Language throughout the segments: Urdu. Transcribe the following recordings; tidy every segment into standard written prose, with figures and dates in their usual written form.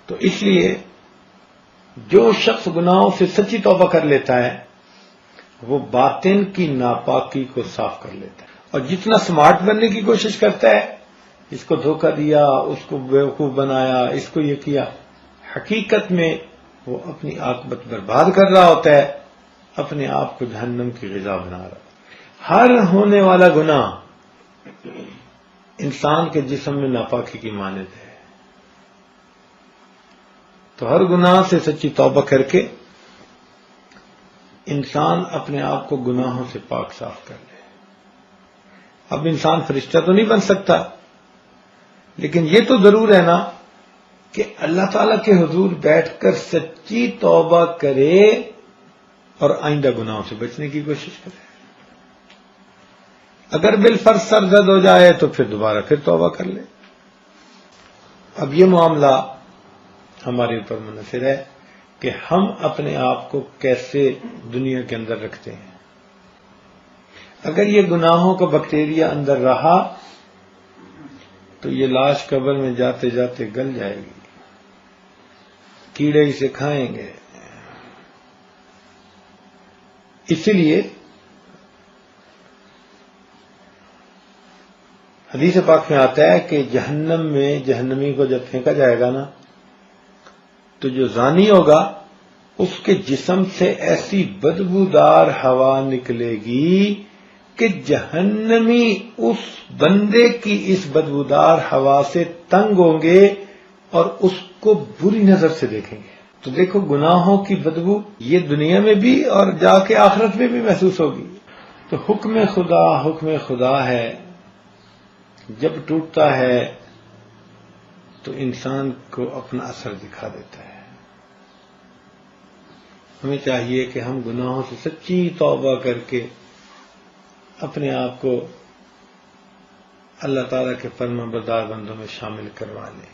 تو اس لیے جو شخص گناہوں سے سچی توبہ کر لیتا ہے وہ باطن کی ناپاکی کو صاف کر لیتا ہے، اور جتنا سمارٹ بننے کی کوشش کرتا ہے، اس کو دھوکہ دیا، اس کو بیوقوف بنایا، اس کو یہ کیا، حقیقت میں وہ اپنی عاقبت برباد کر رہا ہوتا ہے، اپنے آپ کو جہنم کی غذا بنا رہا ہے۔ ہر ہونے والا گناہ انسان کے جسم میں ناپاکی کی مانند ہے، تو ہر گناہ سے سچی توبہ کر کے انسان اپنے آپ کو گناہوں سے پاک صاف کر لے۔ اب انسان فرشتہ تو نہیں بن سکتا، لیکن یہ تو ضرور ہے نا کہ اللہ تعالیٰ کے حضور بیٹھ کر سچی توبہ کرے اور آئندہ گناہوں سے بچنے کی کوشش کرے۔ اگر بالفرض سرزد ہو جائے تو پھر دوبارہ پھر توبہ کر لے۔ اب یہ معاملہ ہمارے اوپر منحصر ہے کہ ہم اپنے آپ کو کیسے دنیا کے اندر رکھتے ہیں۔ اگر یہ گناہوں کا بیکٹیریا اندر رہا تو یہ لاش قبر میں جاتے جاتے گل جائے گی، کیڑے اسے کھائیں گے۔ اسی لیے حدیث پاک میں آتا ہے کہ جہنم میں جہنمی کو جب پھینکا جائے گا نا تو جو زانی ہوگا اس کے جسم سے ایسی بدبودار ہوا نکلے گی کہ جہنمی اس بندے کی اس بدبودار ہوا سے تنگ ہوں گے اور اس کو بری نظر سے دیکھیں گے۔ تو دیکھو گناہوں کی بدبو یہ دنیا میں بھی اور جا کے آخرت میں بھی محسوس ہوگی۔ تو حکم خدا ہے، جب ٹوٹتا ہے تو انسان کو اپنا اثر دکھا دیتا ہے۔ ہمیں چاہیے کہ ہم گناہوں سے سچی توبہ کر کے اپنے آپ کو اللہ تعالیٰ کے فرما بردار بندوں میں شامل کروا لیں۔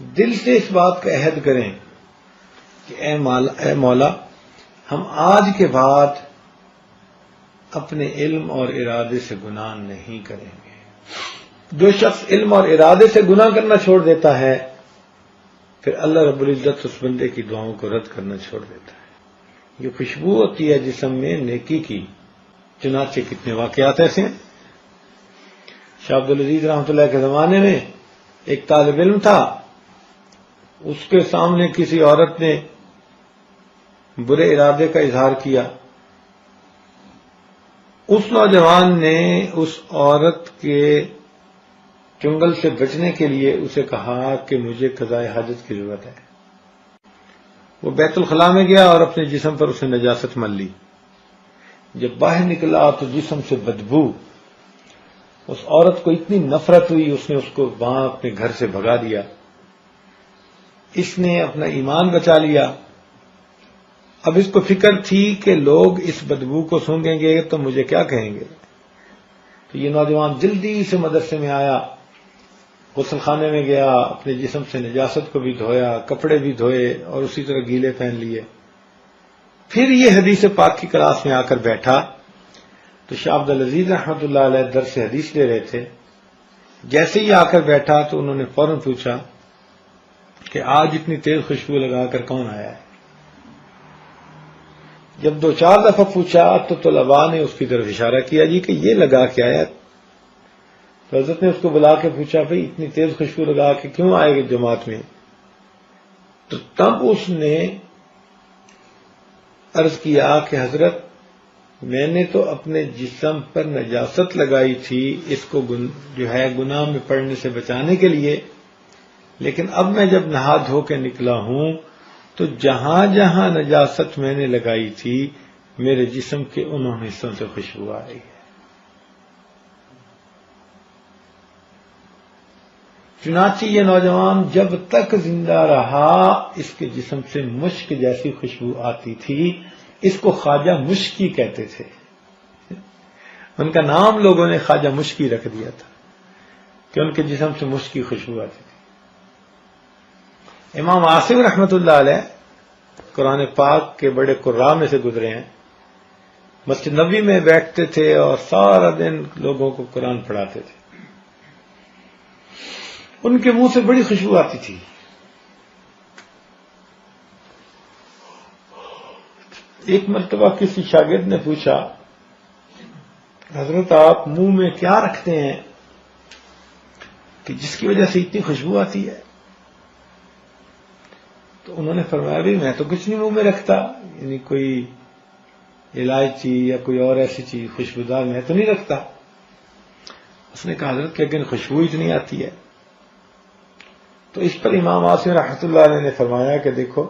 دل سے اس بات کا عہد کریں کہ اے مولا ہم آج کے بعد اپنے علم اور ارادے سے گناہ نہیں کریں گے۔ جو شخص علم اور ارادے سے گناہ کرنا چھوڑ دیتا ہے پھر اللہ رب العزت اس بندے کی دعاؤں کو رد کرنا چھوڑ دیتا ہے۔ یہ خوشبو ہوتی ہے جسم میں نیکی کی۔ چنانچہ کتنے واقعات ایسے ہیں۔ شاہ عبدالعزیز رحمۃ اللہ کے زمانے میں ایک طالب علم تھا، اس کے سامنے کسی عورت نے برے ارادے کا اظہار کیا۔ اس نوجوان نے اس عورت کے چنگل سے بچنے کے لیے اسے کہا کہ مجھے قضاء حاجت کی ضرورت ہے۔ وہ بیت الخلاء میں گیا اور اپنے جسم پر اسے نجاست مل لی۔ جب باہر نکلا تو جسم سے بدبو، اس عورت کو اتنی نفرت ہوئی اس نے اس کو وہاں اپنے گھر سے بھگا دیا۔ اس نے اپنا ایمان بچا لیا۔ اب اس کو فکر تھی کہ لوگ اس بدبو کو سونگیں گے تو مجھے کیا کہیں گے۔ تو یہ نوجوان جلدی سے مدرسے میں آیا، غسل خانے میں گیا، اپنے جسم سے نجاست کو بھی دھویا، کپڑے بھی دھوئے اور اسی طرح گیلے پہن لیے۔ پھر یہ حدیث پاک کی کلاس میں آ کر بیٹھا تو شاہ عبدالعزیز رحمۃ اللہ علیہ درس سے حدیث لے رہے تھے۔ جیسے ہی آ کر بیٹھا تو انہوں نے فوراً پوچھا کہ آج اتنی تیز خوشبو لگا کر کون آیا ہے؟ جب 2-4 دفعہ پوچھا تو طلباء نے اس کی طرف اشارہ کیا جی کہ یہ لگا کے آیا۔ تو حضرت نے اس کو بلا کے پوچھا بھئی اتنی تیز خوشبو لگا کے کیوں آئے گی جماعت میں؟ تو تب اس نے عرض کیا کہ حضرت میں نے تو اپنے جسم پر نجاست لگائی تھی اس کو جو ہے گناہ میں پڑنے سے بچانے کے لیے، لیکن اب میں جب نہا دھو کے نکلا ہوں تو جہاں جہاں نجاست میں نے لگائی تھی میرے جسم کے انہوں حصوں سے خوشبو آ رہی ہے۔ چنانچہ یہ نوجوان جب تک زندہ رہا اس کے جسم سے مشک جیسی خوشبو آتی تھی۔ اس کو خواجہ مشکی کہتے تھے، ان کا نام لوگوں نے خواجہ مشکی رکھ دیا تھا کہ ان کے جسم سے مشک کی خوشبو آتی تھی۔ امام عاصم رحمۃ اللہ علیہ قرآن پاک کے بڑے قراء میں سے گزرے ہیں۔ مسجد نبوی میں بیٹھتے تھے اور سارا دن لوگوں کو قرآن پڑھاتے تھے۔ ان کے منہ سے بڑی خوشبو آتی تھی. ایک مرتبہ کسی شاگرد نے پوچھا حضرت آپ منہ میں کیا رکھتے ہیں کہ جس کی وجہ سے اتنی خوشبو آتی ہے؟ تو انہوں نے فرمایا بھی میں تو کچھ نہیں منہ میں رکھتا، یعنی کوئی الائچی یا کوئی اور ایسی چیز خوشبودار میں تو نہیں رکھتا. اس نے کہا حضرت کہ لیکن خوشبو اتنی آتی ہے. تو اس پر امام عاصم رحمۃ اللہ علیہ نے فرمایا کہ دیکھو،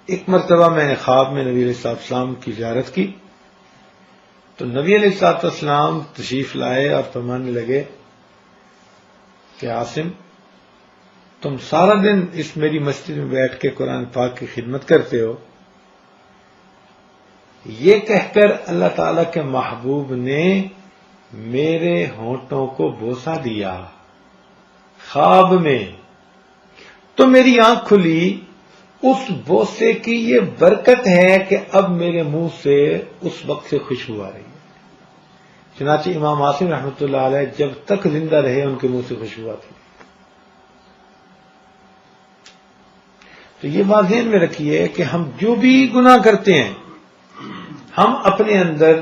ایک مرتبہ میں نے خواب میں نبی علیہ السلام کی زیارت کی تو نبی علیہ السلام تشریف لائے اور فرمانے لگے کہ عاصم تم سارا دن اس میری مسجد میں بیٹھ کے قرآن پاک کی خدمت کرتے ہو. یہ کہہ کر اللہ تعالی کے محبوب نے میرے ہونٹوں کو بوسہ دیا خواب میں، تو میری آنکھ کھلی. اس بوسے کی یہ برکت ہے کہ اب میرے منہ سے اس وقت سے خوشبو آ رہی ہے. چنانچہ امام عاصم رحمۃ اللہ علیہ جب تک زندہ رہے ان کے منہ سے خوشبو آتی. تو یہ بات ذہن میں رکھیے کہ ہم جو بھی گناہ کرتے ہیں ہم اپنے اندر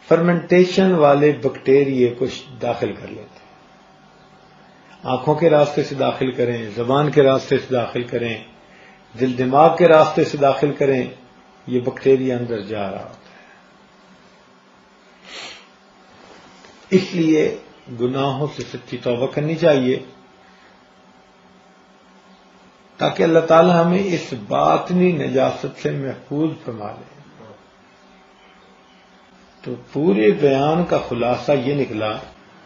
فرمنٹیشن والے بیکٹیریے کو داخل کر لیتے ہیں. آنکھوں کے راستے سے داخل کریں، زبان کے راستے سے داخل کریں، دل دماغ کے راستے سے داخل کریں، یہ بیکٹیریا اندر جا رہا ہوتا ہے. اس لیے گناہوں سے سچی توبہ کرنی چاہیے تاکہ اللہ تعالی ہمیں اس باطنی نجاست سے محفوظ فرما لے. تو پورے بیان کا خلاصہ یہ نکلا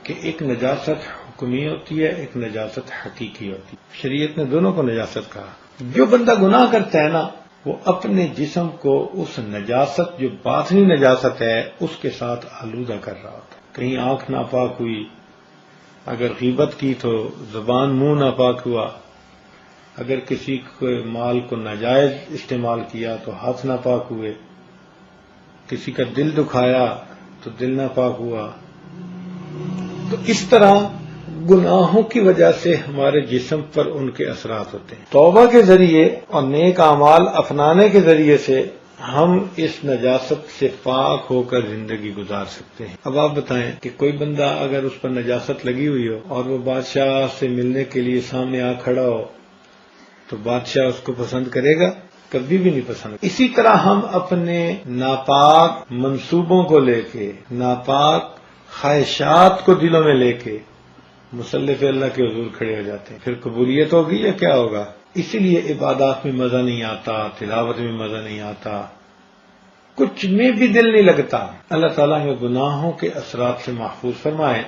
کہ ایک نجاست حکمی ہوتی ہے، ایک نجاست حقیقی ہوتی ہے. شریعت نے دونوں کو نجاست کہا. جو بندہ گناہ کرتا ہے نا وہ اپنے جسم کو اس نجاست جو باطنی نجاست ہے اس کے ساتھ آلودہ کر رہا ہوتا ہے. کہیں آنکھ ناپاک ہوئی، اگر غیبت کی تو زبان منہ ناپاک ہوا، اگر کسی کے مال کو ناجائز استعمال کیا تو ہاتھ ناپاک ہوئے، کسی کا دل دکھایا تو دل ناپاک ہوا. تو اس طرح گناہوں کی وجہ سے ہمارے جسم پر ان کے اثرات ہوتے ہیں. توبہ کے ذریعے اور نیک اعمال اپنانے کے ذریعے سے ہم اس نجاست سے پاک ہو کر زندگی گزار سکتے ہیں. اب آپ بتائیں کہ کوئی بندہ اگر اس پر نجاست لگی ہوئی ہو اور وہ بادشاہ سے ملنے کے لیے سامنے آ کھڑا ہو تو بادشاہ اس کو پسند کرے گا؟ کبھی بھی نہیں پسند. اسی طرح ہم اپنے ناپاک منصوبوں کو لے کے، ناپاک خواہشات کو دلوں میں لے کے مصلی پہ اللہ کے حضور کھڑے ہو جاتے ہیں. پھر قبولیت ہوگی یا کیا ہوگا؟ اسی لیے عبادات میں مزہ نہیں آتا، تلاوت میں مزہ نہیں آتا، کچھ میں بھی دل نہیں لگتا. اللہ تعالیٰ ہمیں گناہوں کے اثرات سے محفوظ فرمائے.